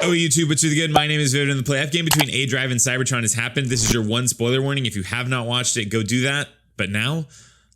Oh, YouTube, what's really good? My name is Vivid, and the playoff game between aDrive and Cybertron has happened. This is your one spoiler warning. If you have not watched it, go do that. But now,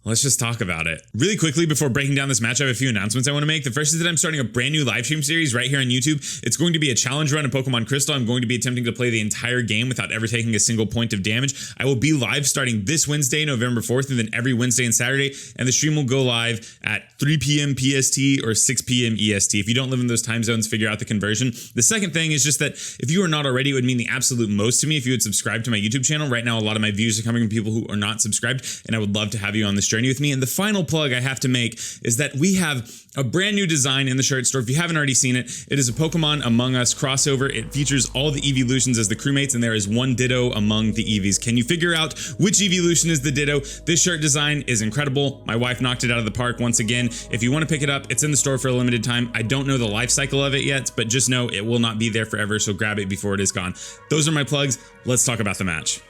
let's just talk about it. Really quickly, before breaking down this match, I have a few announcements I want to make. The first is that I'm starting a brand new live stream series right here on YouTube. It's going to be a challenge run of Pokemon Crystal. I'm going to be attempting to play the entire game without ever taking a single point of damage. I will be live starting this Wednesday, November 4th, and then every Wednesday and Saturday. And the stream will go live at 3 p.m. PST or 6 p.m. EST. If you don't live in those time zones, figure out the conversion. The second thing is just that if you are not already, it would mean the absolute most to me if you would subscribe to my YouTube channel. Right now, a lot of my views are coming from people who are not subscribed, and I would love to have you on this journey with me. And the final plug I have to make is that we have a brand new design in the shirt store. If you haven't already seen it, it is a Pokemon Among Us crossover. It features all the evolutions as the crewmates, and there is one Ditto among the Eevees. Can you figure out which evolution is the Ditto? This shirt design is incredible. My wife knocked it out of the park once again. If you want to pick it up, it's in the store for a limited time. I don't know the life cycle of it yet, but just know it will not be there forever, so grab it before it is gone. Those are my plugs. Let's talk about the match.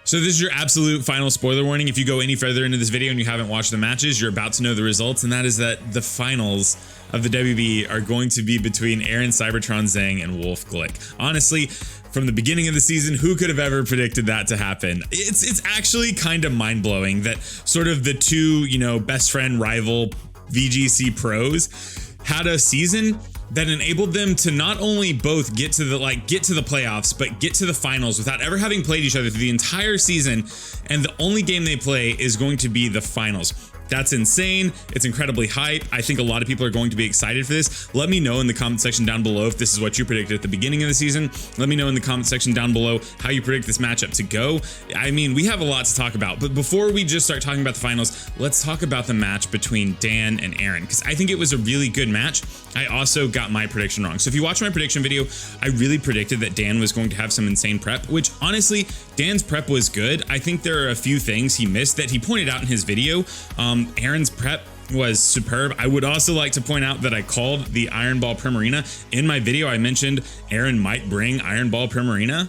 So this is your absolute final spoiler warning. If you go any further into this video and you haven't watched the matches, you're about to know the results, and that is that the finals of the WBE are going to be between Aaron Cybertron Zhang and Wolf Glick. Honestly, from the beginning of the season, who could have ever predicted that to happen? It's actually kind of mind-blowing that sort of the two, best friend rival VGC pros had a season that enabled them to not only both get to the playoffs, but get to the finals without ever having played each other through the entire season. And the only game they play is going to be the finals. That's insane. It's incredibly hype. I think a lot of people are going to be excited for this. Let me know in the comment section down below if this is what you predicted at the beginning of the season. Let me know in the comment section down below how you predict this matchup to go. I mean, we have a lot to talk about, but before we just start talking about the finals, let's talk about the match between Dan and Aaron, because I think it was a really good match. I also got my prediction wrong. So if you watch my prediction video, I really predicted that Dan was going to have some insane prep, which honestly, Dan's prep was good. I think there are a few things he missed that he pointed out in his video. Aaron's prep was superb. I would also like to point out that I called the Iron Ball Primarina. In my video, I mentioned Aaron might bring Iron Ball Primarina,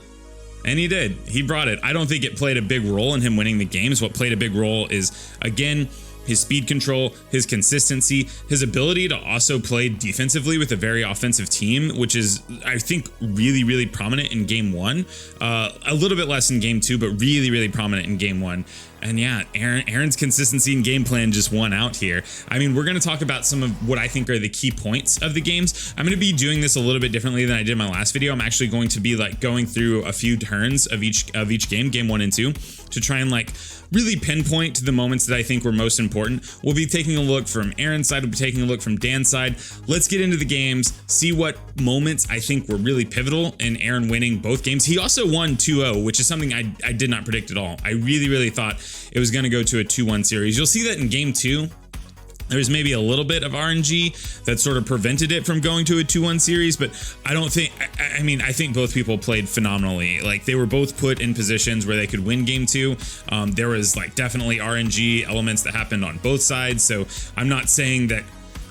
and he did. He brought it. I don't think it played a big role in him winning the games. What played a big role is, again, his speed control, his consistency, his ability to also play defensively with a very offensive team, which is, I think, really, really prominent in game one. A little bit less in game two, but really, really prominent in game one. And yeah, Aaron's consistency and game plan just won out here. I mean, we're going to talk about some of what I think are the key points of the games. I'm going to be doing this a little bit differently than I did in my last video. I'm actually going to be going through a few turns of each game 1 and 2, to try and really pinpoint to the moments that I think were most important. We'll be taking a look from Aaron's side. We'll be taking a look from Dan's side. Let's get into the games, see what moments I think were really pivotal in Aaron winning both games. He also won 2-0, which is something I did not predict at all. I really, really thought it was going to go to a 2-1 series. You'll see that in game 2. There's maybe a little bit of RNG that sort of prevented it from going to a 2-1 series, but I don't think, I mean, I think both people played phenomenally. They were both put in positions where they could win game 2. There was definitely RNG elements that happened on both sides. So I'm not saying that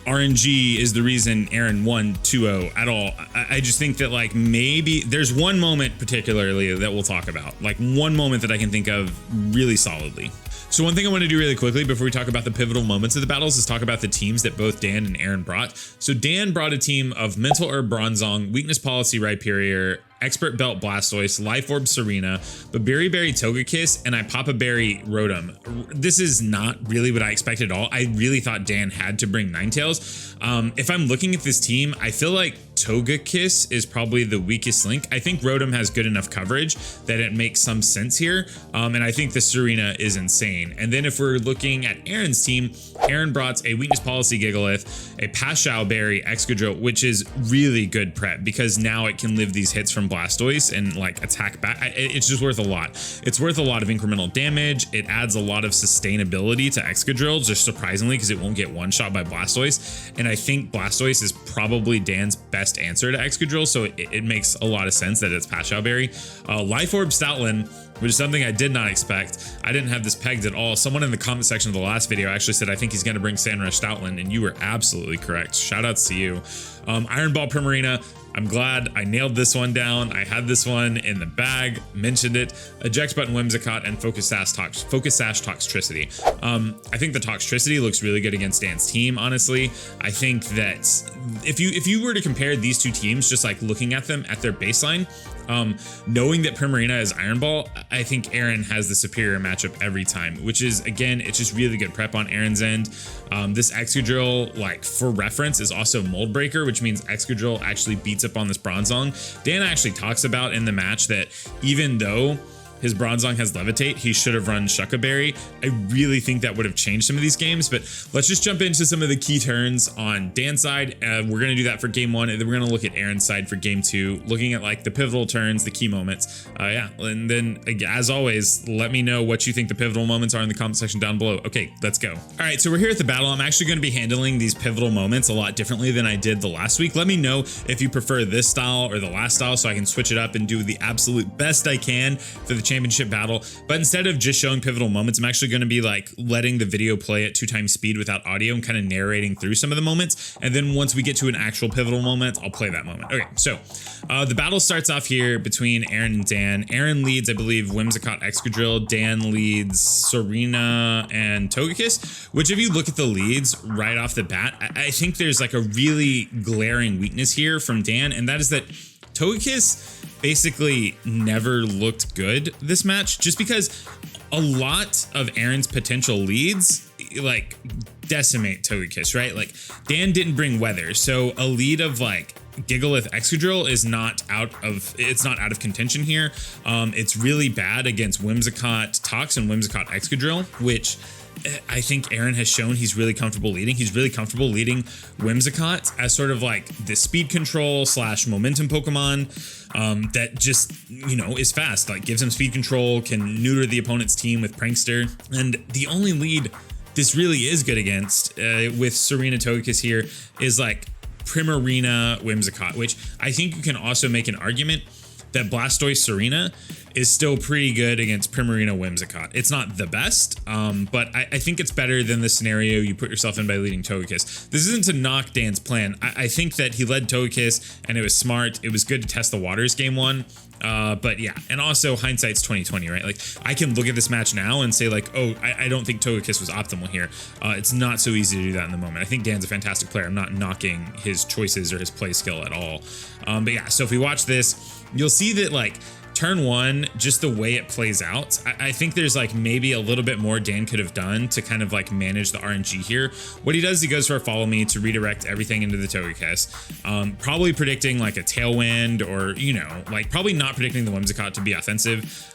RNG is the reason Aaron won 2-0 at all. I just think that maybe there's one moment particularly that we'll talk about, one moment that I can think of really solidly. So one thing I want to do really quickly before we talk about the pivotal moments of the battles is talk about the teams that both Dan and Aaron brought. So Dan brought a team of Mental Herb Bronzong, Weakness Policy Rhyperior, Expert Belt Blastoise, Life Orb Serena, Berry Togekiss, and Ipapa Berry Rotom. This is not really what I expected at all. I really thought Dan had to bring Ninetales. If I'm looking at this team, I feel like Togekiss is probably the weakest link. I think Rotom has good enough coverage that it makes some sense here. And I think the Serena is insane. And then if we're looking at Aaron's team, Aaron brought a Weakness Policy Gigalith, a Pashao Berry Excadrill, which is really good prep because now it can live these hits from Blastoise and attack back. It's just worth a lot. It's worth a lot of incremental damage. It adds a lot of sustainability to Excadrill, just surprisingly, because it won't get one shot by Blastoise. And I think Blastoise is probably Dan's best answer to Excadrill, so it makes a lot of sense that it's Pashao Berry. Life Orb Stoutland, which is something I did not expect. I didn't have this pegged at all. Someone in the comment section of the last video actually said, I think he's going to bring Sandrush Stoutland, and you were absolutely correct. Shout outs to you. Iron Ball Primarina, I'm glad I nailed this one down. down. I had this one in the bag, mentioned it. Eject button Whimsicott and Focus Sash Toxtricity. I think the Toxtricity looks really good against Dan's team, honestly. I think that if you were to compare these two teams, just like looking at them at their baseline, knowing that Primarina is Iron Ball, I think Aaron has the superior matchup every time, which is, again, it's just really good prep on Aaron's end. This Excadrill, like for reference, is also Mold Breaker, which means Excadrill actually beats up on this Bronzong. Dan actually talks about in the match that even though his Bronzong has Levitate, he should have run Shucka Berry. I really think that would have changed some of these games, but let's just jump into some of the key turns on Dan's side. We're gonna do that for game 1, and then we're gonna look at Aaron's side for game 2, looking at like the pivotal turns, the key moments. Yeah, and then as always, let me know what you think the pivotal moments are in the comment section down below. Okay, let's go. All right, so we're here at the battle. I'm actually gonna be handling these pivotal moments a lot differently than I did the last week. Let me know if you prefer this style or the last style so I can switch it up and do the absolute best I can for the championship battle. But instead of just showing pivotal moments, I'm actually going to be like letting the video play at 2x speed without audio and kind of narrating through some of the moments. And then once we get to an actual pivotal moment, I'll play that moment. Okay, so the battle starts off here between Aaron and Dan. Aaron leads, I believe, Whimsicott, Excadrill. Dan leads Serena and Togekiss, which if you look at the leads right off the bat, I think there's like a really glaring weakness here from Dan, and that is that Togekiss basically never looked good this match, just because a lot of Aaron's potential leads like decimate Togekiss, right? Like Dan didn't bring weather, so a lead of like Gigalith Excadrill is not out of contention here. It's really bad against Whimsicott Tox and Whimsicott Excadrill, which I think Aaron has shown he's really comfortable leading. He's really comfortable leading Whimsicott as sort of like the speed control / momentum Pokemon that just, you know, is fast, like gives him speed control, can neuter the opponent's team with Prankster. And the only lead this really is good against with Serena Togekiss here is like Primarina Whimsicott, which I think you can also make an argument that Blastoise Serena is still pretty good against Primarina Whimsicott. It's not the best, but I think it's better than the scenario you put yourself in by leading Togekiss. This isn't to knock Dan's plan. I think that he led Togekiss and it was smart. It was good to test the waters game 1. But yeah, and also hindsight's 2020, right? Like I can look at this match now and say like, oh, I don't think Togekiss was optimal here. It's not so easy to do that in the moment. I think Dan's a fantastic player. I'm not knocking his choices or his play skill at all. But yeah, so if we watch this, you'll see that like turn 1, just the way it plays out, I think there's like maybe a little bit more Dan could have done to kind of like manage the RNG here. What he does, he goes for a follow me to redirect everything into the Togekiss, probably predicting like a Tailwind, or, you know, like probably not predicting the Whimsicott to be offensive.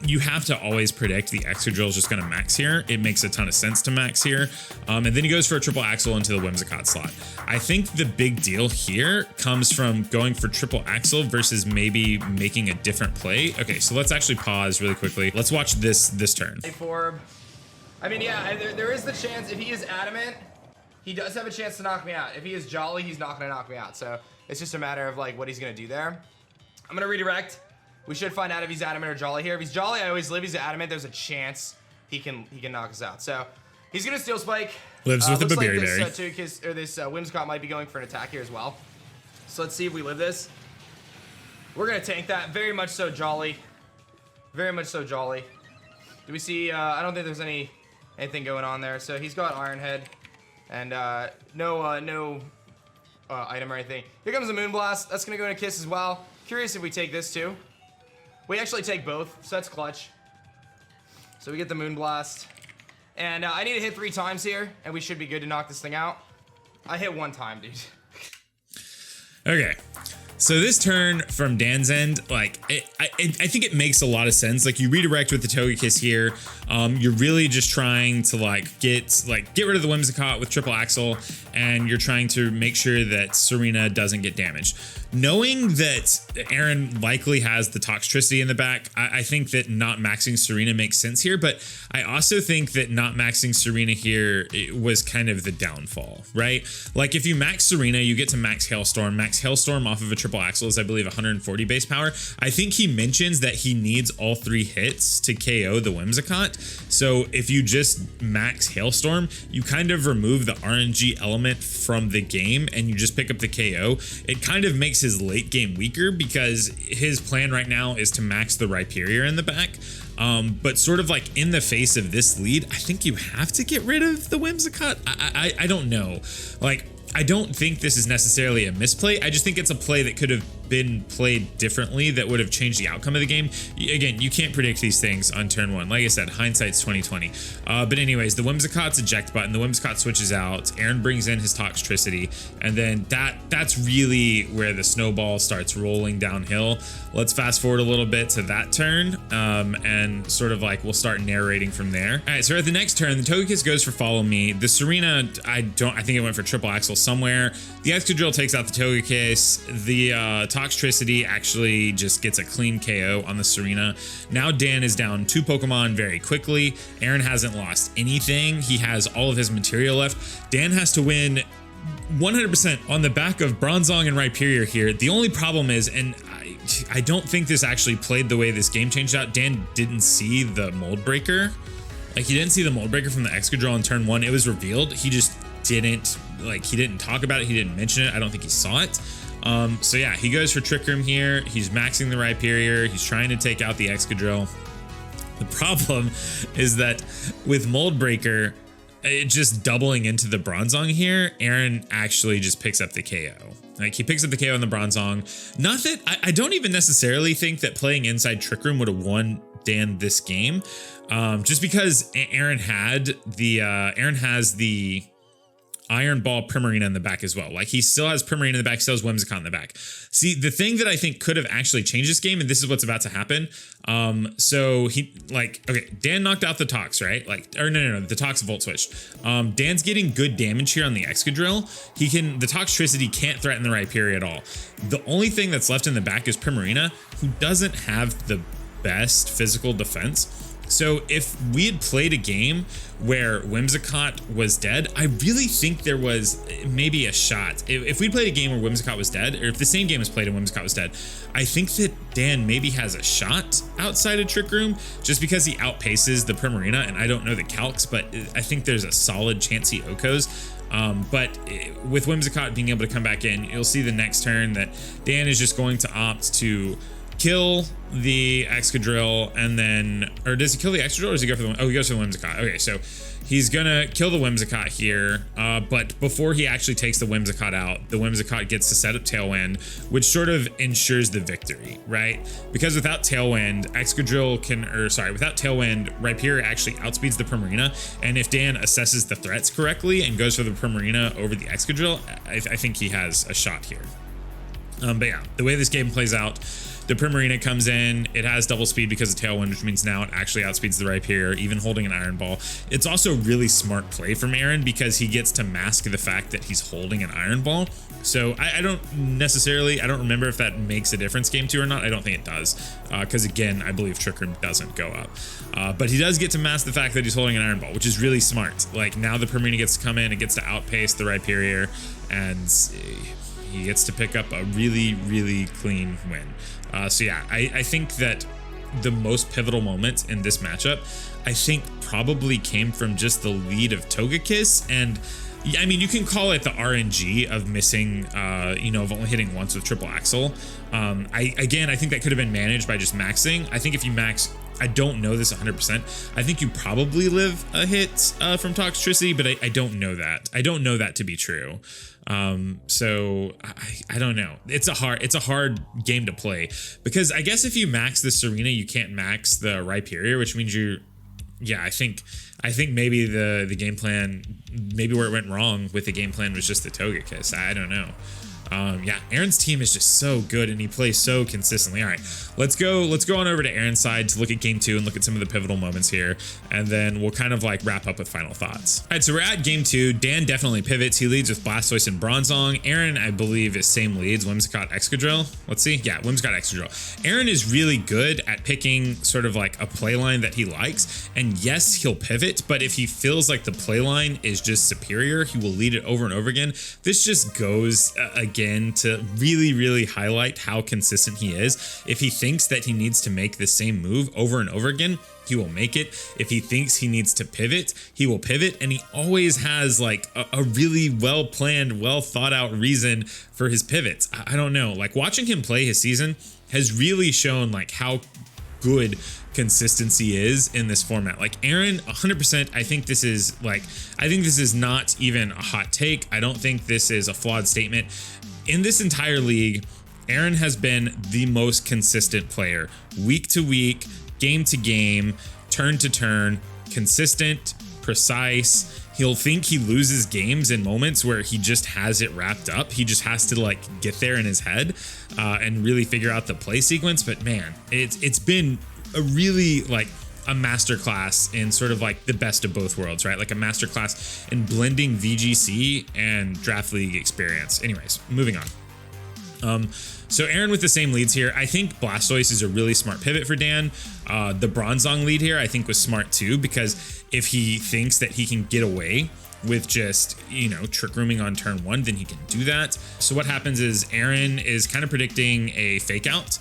You have to always predict the Excadrill is just going to max here. It makes a ton of sense to max here. And then he goes for a triple axle into the Whimsicott slot. I think the big deal here comes from going for triple axle versus maybe making a different play. Okay, so let's actually pause really quickly. Let's watch this turn. I mean, yeah, there is the chance, if he is adamant, he does have a chance to knock me out. If he is jolly, he's not going to knock me out. So it's just a matter of like what he's going to do there. I'm going to redirect. We should find out if he's adamant or jolly here. If he's jolly, I always live. He's adamant, there's a chance he can knock us out. So he's going to Steel Spike. Lives with the looks like Berry. this Whimsicott might be going for an attack here as well. So let's see if we live this. We're going to tank that. Very much so jolly. Very much so jolly. Do we see, I don't think there's anything going on there. So he's got Iron Head and no item or anything. Here comes the Moonblast. That's going to go in a Kiss as well. Curious if we take this too. We actually take both, so that's clutch. So we get the Moonblast. And I need to hit 3 times here, and we should be good to knock this thing out. I hit 1 time, dude. Okay. So this turn from Dan's end, like I think it makes a lot of sense. Like you redirect with the Togekiss here. You're really just trying to get rid of the Whimsicott with triple axle, and you're trying to make sure that Serena doesn't get damaged. Knowing that Aaron likely has the Toxtricity in the back, I think that not maxing Serena makes sense here, but I also think that not maxing Serena here was kind of the downfall, right? Like if you max Serena, you get to max Hailstorm. Max Hailstorm off of a triple axle is, I believe, 140 base power. I think he mentions that he needs all 3 hits to KO the Whimsicott. So if you just max Hailstorm, you kind of remove the RNG element from the game and you just pick up the KO. It kind of makes his late game weaker because his plan right now is to max the Rhyperior in the back. But sort of like in the face of this lead, I think you have to get rid of the Whimsicott. I don't know. Like, I don't think this is necessarily a misplay. I just think it's a play that could have been played differently that would have changed the outcome of the game. Again, you can't predict these things on turn one. Like I said, hindsight's 2020. But anyways, the Whimsicott's eject button, the Whimsicott switches out, Aaron brings in his Toxtricity, and then that's really where the snowball starts rolling downhill. Let's fast forward a little bit to that turn, and sort of like we'll start narrating from there. All right, so at the next turn, the Togekiss goes for Follow Me. The Serena, I think it went for Triple Axle somewhere. The Excadrill takes out the Togekiss. The Toxtricity actually just gets a clean KO on the Serena. Now Dan is down 2 Pokemon very quickly. Aaron hasn't lost anything. He has all of his material left. Dan has to win 100% on the back of Bronzong and Rhyperior here. The only problem is, and I don't think this actually played the way this game changed out, Dan didn't see the Mold Breaker. Like, he didn't see the Mold Breaker from the Excadrill in turn 1. It was revealed. He just didn't, like, he didn't talk about it. He didn't mention it. I don't think he saw it. So yeah, he goes for Trick Room here. He's maxing the Rhyperior. He's trying to take out the Excadrill. The problem is that with Mold Breaker, it just doubling into the Bronzong here, Aaron actually just picks up the KO. Like, he picks up the KO on the Bronzong. Not that I don't even necessarily think that playing inside Trick Room would have won Dan this game, just because Aaron has the Iron Ball Primarina in the back as well. Like, he still has Primarina in the back, still has Whimsicott in the back. See, the thing that I think could have actually changed this game, and this is what's about to happen. So he, like, okay, Dan knocked out the Tox, right? Like, or no, the Tox Volt switched. Dan's getting good damage here on the Excadrill. The Toxtricity can't threaten the Rhyperior at all. The only thing that's left in the back is Primarina, who doesn't have the best physical defense. So if we had played a game where Whimsicott was dead, I really think there was maybe a shot. If we played a game where Whimsicott was dead, or if the same game was played and Whimsicott was dead, I think that Dan maybe has a shot outside of Trick Room just because he outpaces the Primarina, and I don't know the calcs, but I think there's a solid chance he OHKOs. But with Whimsicott being able to come back in, you'll see the next turn that Dan is just going to opt to kill the Excadrill, and then, or does he kill the Excadrill, or does he go for the, oh, he goes for the Whimsicott. Okay, so he's gonna kill the Whimsicott here, but before he actually takes the Whimsicott out, the Whimsicott gets to set up Tailwind, which sort of ensures the victory, right? Because without Tailwind, without Tailwind, Rhyperior actually outspeeds the Primarina, and if Dan assesses the threats correctly and goes for the Primarina over the Excadrill, I think he has a shot here. But yeah, the way this game plays out, the Primarina comes in, it has double speed because of Tailwind, which means now it actually outspeeds the Rhyperior, even holding an Iron Ball. It's also really smart play from Aaron because he gets to mask the fact that he's holding an Iron Ball. So I don't remember if that makes a difference game 2 or not. I don't think it does, because again, I believe Trick Room doesn't go up. But he does get to mask the fact that he's holding an Iron Ball, which is really smart. Like, now the Primarina gets to come in, it gets to outpace the Rhyperior, and he gets to pick up a really, really clean win. So yeah, I think that the most pivotal moment in this matchup, I think probably came from just the lead of Togekiss. And I mean, you can call it the RNG of missing, of only hitting once with Triple Axle. I think that could have been managed by just maxing. I think if you max, I don't know this 100%. I think you probably live a hit from Toxtricity, but I don't know that. I don't know that to be true. So I don't know. It's a hard game to play because I guess if you max the Serena, you can't max the Rhyperior, which means I think maybe the game plan, maybe where it went wrong with the game plan was just the Togekiss. I don't know. Yeah, Aaron's team is just so good and he plays so consistently. All right, let's go on over to Aaron's side to look at game 2 and look at some of the pivotal moments here, and then we'll kind of like wrap up with final thoughts. All right, so we're at game 2. Dan definitely pivots. He leads with Blastoise and Bronzong. Aaron, I believe, is same leads, Whimsicott, Excadrill. Let's see. Yeah, Whimsicott, Excadrill. Aaron is really good at picking sort of like a play line that he likes, and yes, he'll pivot, but if he feels like the play line is just superior, he will lead it over and over again. This just goes against again to really highlight how consistent he is. If he thinks that he needs to make the same move over and over again, he will make it. If he thinks he needs to pivot, he will pivot, and he always has like a really well planned, well thought out reason for his pivots. I don't know, like watching him play his season has really shown like how good consistency is in this format. Like Aaron, 100%, I think this is not even a hot take. I don't think this is a flawed statement. In this entire league, Aaron has been the most consistent player, week to week, game to game, turn to turn, consistent, precise. He'll think he loses games in moments where he just has it wrapped up. He just has to like get there in his head and really figure out the play sequence. But man, it's been a really like a masterclass in sort of like the best of both worlds, right? Like a masterclass in blending VGC and draft league experience. Anyways, moving on. So Aaron with the same leads here. I think Blastoise is a really smart pivot for Dan. The Bronzong lead here I think was smart too, because if he thinks that he can get away with just, you know, trick rooming on turn 1, then he can do that. So what happens is Aaron is kind of predicting a fake out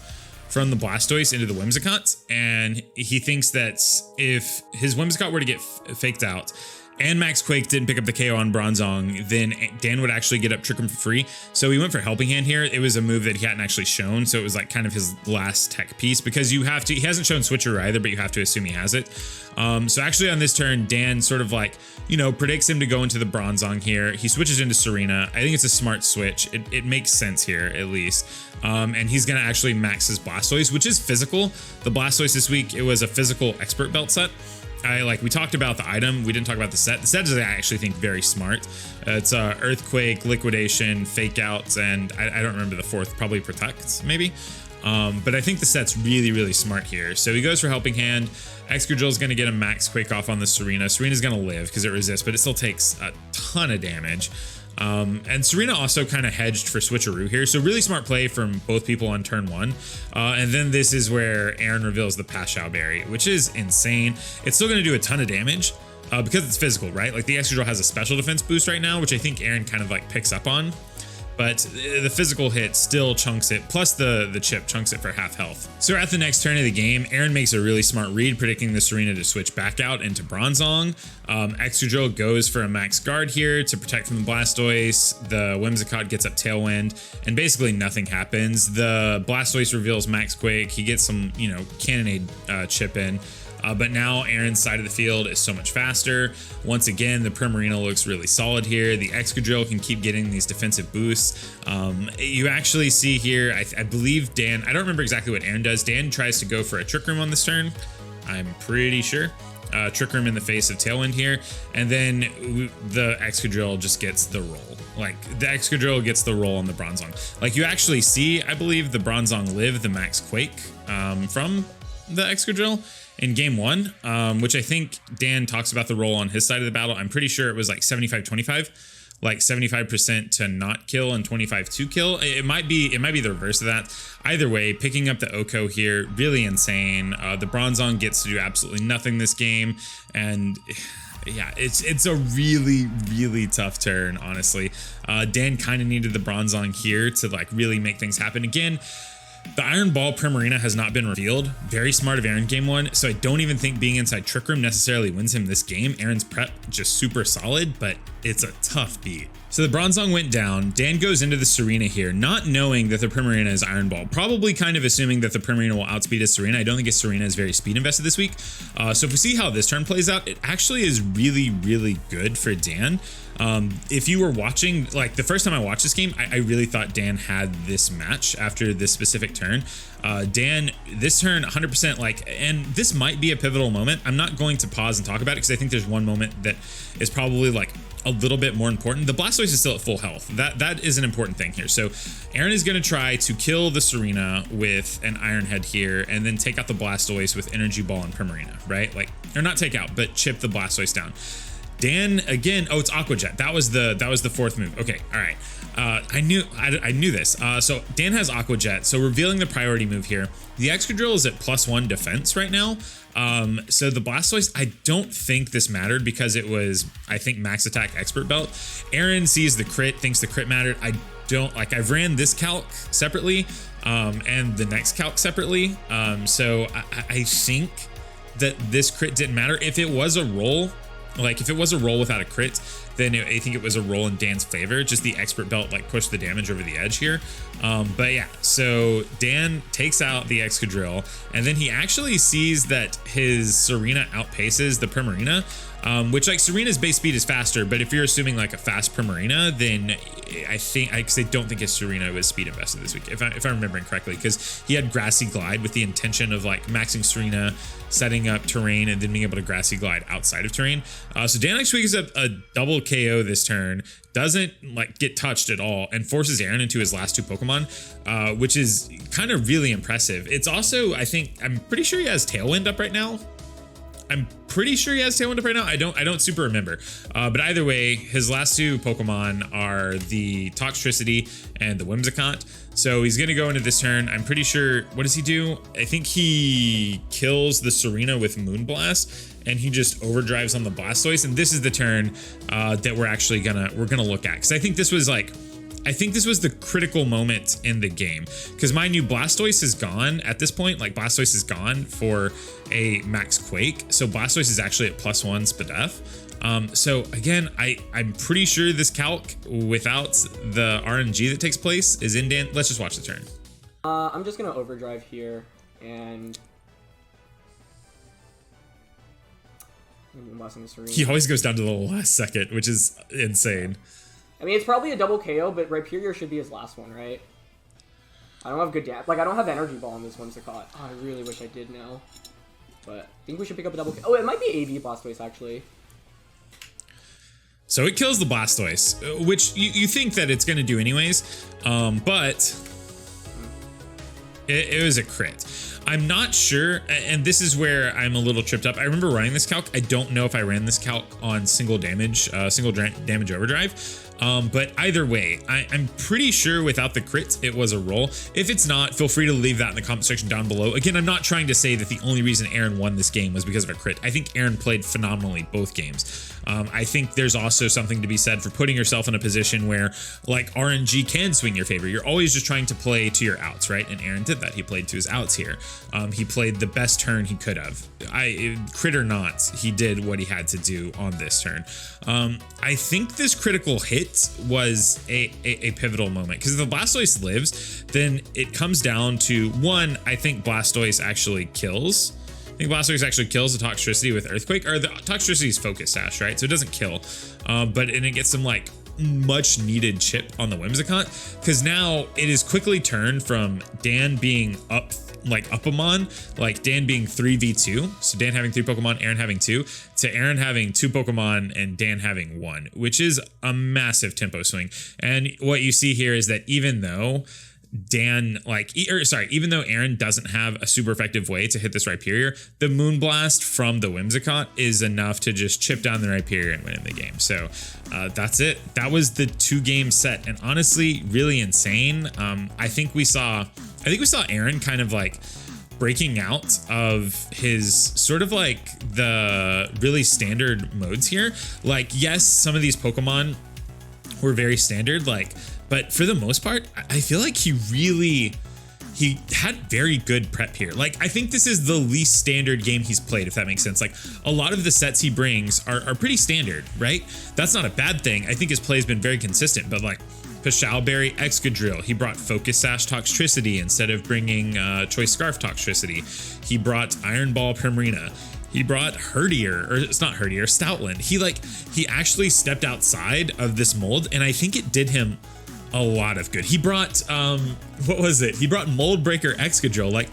from the Blastoise into the Whimsicott, and he thinks that if his Whimsicott were to get faked out and Max Quake didn't pick up the KO on Bronzong, then Dan would actually get up Trick Room for free. So he went for Helping Hand here. It was a move that he hadn't actually shown, so it was like kind of his last tech piece, because you have to, he hasn't shown Switcheroo either, but you have to assume he has it. So actually on this turn, Dan sort of like, you know, predicts him to go into the Bronzong here. He switches into Serena. I think it's a smart switch. It makes sense here, at least. And he's going to actually max his Blastoise, which is physical. The Blastoise this week, it was a physical expert belt set. We talked about the item. We didn't talk about the set. The set is, I actually think, very smart. It's Earthquake, Liquidation, Fake Outs, and I don't remember the fourth, probably Protect, maybe. But I think the set's really smart here. So he goes for Helping Hand. Excadrill is going to get a Max Quake off on the Serena. Serena's going to live because it resists, but it still takes a ton of damage. And Serena also kind of hedged for Switcheroo here. So really smart play from both people on turn 1. And then this is where Aaron reveals the Pashao Berry, which is insane. It's still going to do a ton of damage because it's physical, right? Like the Excadrill has a special defense boost right now, which I think Aaron kind of like picks up on. But the physical hit still chunks it, plus the chip chunks it for half health. So at the next turn of the game, Aaron makes a really smart read, predicting the Serena to switch back out into Bronzong. Excadrill goes for a max guard here to protect from the Blastoise. The Whimsicott gets up Tailwind, and basically nothing happens. The Blastoise reveals Max Quake. He gets some, you know, Cannonade chip in. But now Aaron's side of the field is so much faster. Once again, the Primarina looks really solid here. The Excadrill can keep getting these defensive boosts. You actually see here, I believe Dan, I don't remember exactly what Aaron does. Dan tries to go for a Trick Room on this turn, I'm pretty sure. Trick Room in the face of Tailwind here. And then the Excadrill just gets the roll. Like the Excadrill gets the roll on the Bronzong. Like you actually see, I believe, the Bronzong live the Max Quake from the Excadrill in game 1, which I think Dan talks about the roll on his side of the battle. I'm pretty sure it was like 75-25, like 75% to not kill and 25 to kill. It might be the reverse of that. Either way, picking up the Oko here, really insane. The Bronzong gets to do absolutely nothing this game, and yeah, it's a really tough turn, honestly. Dan kind of needed the Bronzong here to like really make things happen. Again, the Iron Ball Primarina has not been revealed. Very smart of Aaron game 1, so I don't even think being inside Trick Room necessarily wins him this game. Aaron's prep just super solid, but it's a tough beat. So the Bronzong went down. Dan goes into the Serena here, not knowing that the Primarina is Iron Ball, probably kind of assuming that the Primarina will outspeed his Serena. I don't think his Serena is very speed invested this week. So if we see how this turn plays out, it actually is really good for Dan. If you were watching, like the first time I watched this game, I really thought Dan had this match after this specific turn. Dan, this turn 100% like, and this might be a pivotal moment. I'm not going to pause and talk about it because I think there's one moment that is probably like a little bit more important. The Blastoise is still at full health. That is an important thing here. So Aaron is going to try to kill the Serena with an Iron Head here, and then take out the Blastoise with Energy Ball and Primarina, right? Like, or not take out, but chip the Blastoise down. Dan again. Oh, it's Aqua Jet. That was the fourth move. Okay, all right. I knew this. So Dan has Aqua Jet. So revealing the priority move here. The Excadrill is at +1 defense right now. So the Blastoise, I don't think this mattered because it was, I think, max attack expert belt. Aaron sees the crit, thinks the crit mattered. I don't like, I've ran this calc separately and the next calc separately. So I think that this crit didn't matter. If it was a roll, like if it was a roll without a crit, then I think it was a roll in Dan's favor. Just the expert belt like pushed the damage over the edge here. But yeah, so Dan takes out the Excadrill, and then he actually sees that his Serena outpaces the Primarina, which like Serena's base speed is faster, but if you're assuming like a fast Primarina, then I think, I don't think his Serena was speed invested this week, if I'm remembering correctly, because he had Grassy Glide with the intention of like maxing Serena, setting up terrain, and then being able to Grassy Glide outside of terrain. So Dan actually gives up a double KO this turn, doesn't like get touched at all, and forces Aaron into his last 2 Pokemon, which is kind of really impressive. It's also, I'm pretty sure he has Tailwind up right now. I'm pretty sure he has Tailwind up right now. I don't super remember. But either way, his last 2 Pokemon are the Toxtricity and the Whimsicott. So he's gonna go into this turn. I'm pretty sure, what does he do? I think he kills the Serena with Moonblast, and he just overdrives on the Blastoise. And this is the turn that we're gonna look at, because I think this was the critical moment in the game, because mind you, Blastoise is gone at this point. Like Blastoise is gone for a max Quake, so Blastoise is actually at +1 Spadef. So again, I'm pretty sure this calc without the RNG that takes place is in Dan. Let's just watch the turn. I'm just gonna overdrive here and he always goes down to the last second, which is insane. I mean, it's probably a double KO, but Rhyperior should be his last one, right? I don't have good damage. Like, I don't have Energy Ball on this Whimsicott. Oh, I really wish I did now. But I think we should pick up a double KO. Oh, it might be AV Blastoise, actually. So it kills the Blastoise, which you think that it's going to do anyways, but it was a crit. I'm not sure, and this is where I'm a little tripped up. I remember running this calc. I don't know if I ran this calc on single damage overdrive. But either way, I'm pretty sure without the crit, it was a roll. If it's not, feel free to leave that in the comment section down below. Again, I'm not trying to say that the only reason Aaron won this game was because of a crit. I think Aaron played phenomenally both games. I think there's also something to be said for putting yourself in a position where like RNG can swing your favor. You're always just trying to play to your outs, right? And Aaron did that. He played to his outs here. He played the best turn he could have. Crit or not, he did what he had to do on this turn. I think this critical hit was a pivotal moment, because if the Blastoise lives, then it comes down to one, I think Blastoise actually kills. I think Blastoise actually kills the Toxtricity with Earthquake, or the Toxtricity is Focus Sash, right? So it doesn't kill, and it gets some like much needed chip on the Whimsicott, because now it is quickly turned from Dan being Upamon, like Dan being 3v2, so Dan having 3 Pokemon, Aaron having 2, to Aaron having 2 Pokemon and Dan having 1, which is a massive tempo swing. And what you see here is that even though even though Aaron doesn't have a super effective way to hit this Rhyperior, the Moonblast from the Whimsicott is enough to just chip down the Rhyperior and win in the game. So that's it. That was the 2-game set, and honestly, really insane. I think we saw Aaron kind of like breaking out of his sort of like the really standard modes here. Like, yes, some of these Pokemon were very standard, but for the most part, I feel like he had very good prep here. Like, I think this is the least standard game he's played, if that makes sense. Like, a lot of the sets he brings are pretty standard, right? That's not a bad thing. I think his play has been very consistent, but like Pashowberry, Excadrill, he brought Focus Sash Toxtricity instead of bringing Choice Scarf Toxtricity. He brought Iron Ball Primarina. He brought Stoutland. He actually stepped outside of this mold, and I think it did him a lot of good. He brought what was it? He brought Mold Breaker Excadrill. Like,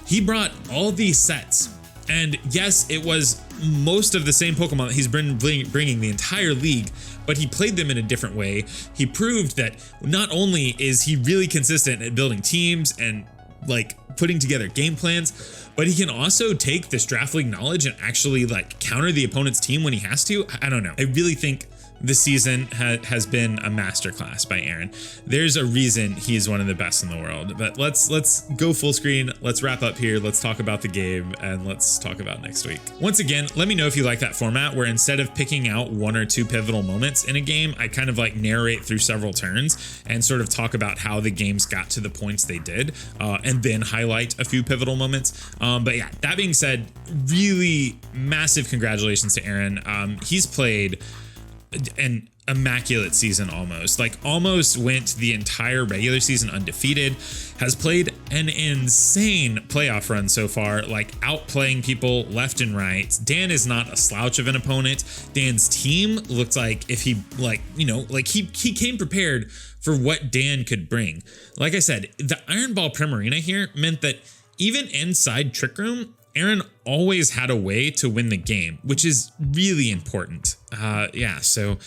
he brought all these sets, and yes, it was most of the same Pokemon that he's been bringing the entire league, but he played them in a different way. He proved that not only is he really consistent at building teams and like putting together game plans, but he can also take this draft league knowledge and actually like counter the opponent's team when he has to. I don't know. I really think this season has been a masterclass by Aaron. There's a reason he's one of the best in the world. But let's go full screen. Let's wrap up here. Let's talk about the game, and let's talk about next week. Once again, let me know if you like that format where instead of picking out 1 or 2 pivotal moments in a game, I kind of like narrate through several turns and sort of talk about how the games got to the points they did, and then highlight a few pivotal moments. But yeah, that being said, really massive congratulations to Aaron. He's played an immaculate season, almost went the entire regular season undefeated, has played an insane playoff run so far, like outplaying people left and right. Dan is not a slouch of an opponent. Dan's team looked like if he he came prepared for what Dan could bring. Like I said, the Iron Ball Primarina here meant that even inside Trick Room, Aaron always had a way to win the game, which is really important. Yeah, so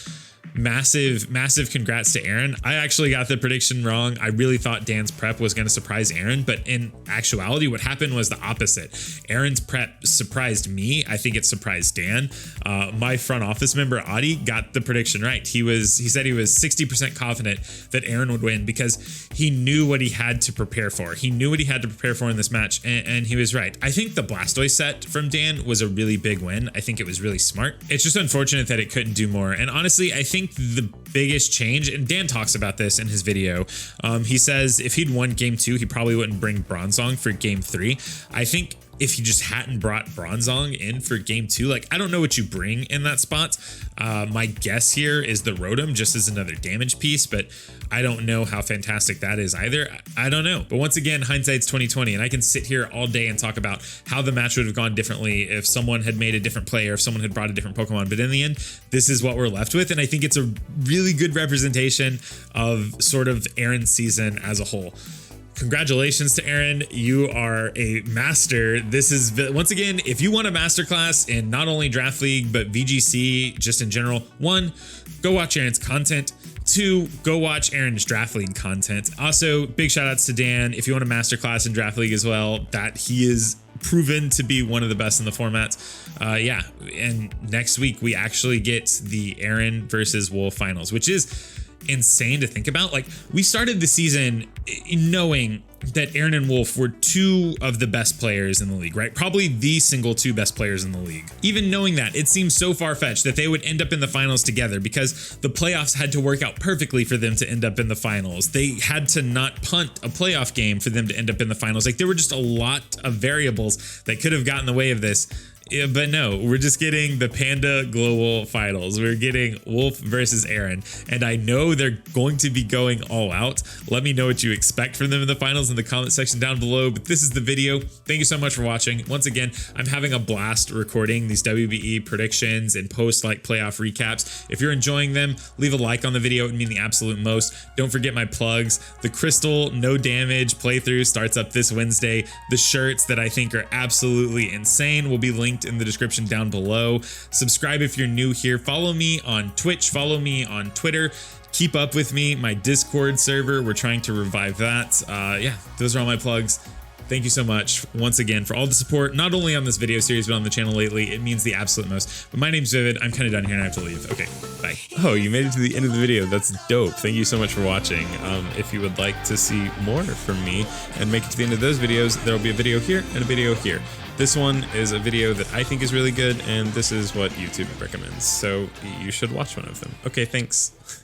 massive congrats to Aaron. I actually got the prediction wrong. I really thought Dan's prep was going to surprise Aaron, but in actuality, what happened was the opposite. Aaron's prep surprised me. I think it surprised Dan. My front office member, Adi, got the prediction right. He said he was 60% confident that Aaron would win because he knew what he had to prepare for. He knew what he had to prepare for in this match, and he was right. I think the Blastoise set from Dan was a really big win. I think it was really smart. It's just unfortunate that it couldn't do more. And honestly, I think the biggest change, and Dan talks about this in his video, he says if he'd won game 2, he probably wouldn't bring Bronzong for game 3. I think if he just hadn't brought Bronzong in for game 2, like, I don't know what you bring in that spot. My guess here is the Rotom just as another damage piece, but I don't know how fantastic that is either. I don't know. But once again, hindsight's 2020, and I can sit here all day and talk about how the match would have gone differently if someone had made a different play or if someone had brought a different Pokemon. But in the end, this is what we're left with, and I think it's a really good representation of sort of Aaron's season as a whole. Congratulations to Aaron. You are a master. This is, once again, if you want a masterclass in not only Draft League, but VGC just in general, 1, go watch Aaron's content. 2, go watch Aaron's Draft League content. Also, big shout outs to Dan. If you want a masterclass in Draft League as well, that he is proven to be one of the best in the formats. Yeah, and next week we actually get the Aaron versus Wolf finals, which is insane to think about. Like, we started the season knowing that Aaron and Wolf were 2 of the best players in the league, right? Probably the single 2 best players in the league. Even knowing that, it seems so far-fetched that they would end up in the finals together because the playoffs had to work out perfectly for them to end up in the finals. They had to not punt a playoff game for them to end up in the finals. Like, there were just a lot of variables that could have gotten in the way of this. Yeah, but no, we're just getting the Panda Global Finals. We're getting Wolf versus Aaron, and I know they're going to be going all out. Let me know what you expect from them in the finals in the comment section down below, but this is the video. Thank you so much for watching. Once again, I'm having a blast recording these WBE predictions and post-like playoff recaps. If you're enjoying them, leave a like on the video. It would mean the absolute most. Don't forget my plugs. The Crystal No Damage playthrough starts up this Wednesday. The shirts that I think are absolutely insane will be linked in the description down below. Subscribe if you're new here. Follow me on Twitch. Follow me on Twitter. Keep up with me. My Discord server, we're trying to revive that. Yeah, those are all my plugs. Thank you so much once again for all the support, not only on this video series, but on the channel lately. It means the absolute most. But my name's Vivid. I'm kind of done here and I have to leave. Okay, bye. Oh, you made it to the end of the video. That's dope. Thank you so much for watching. If you would like to see more from me and make it to the end of those videos, there will be a video here and a video here. This one is a video that I think is really good, and this is what YouTube recommends. So you should watch one of them. Okay, thanks.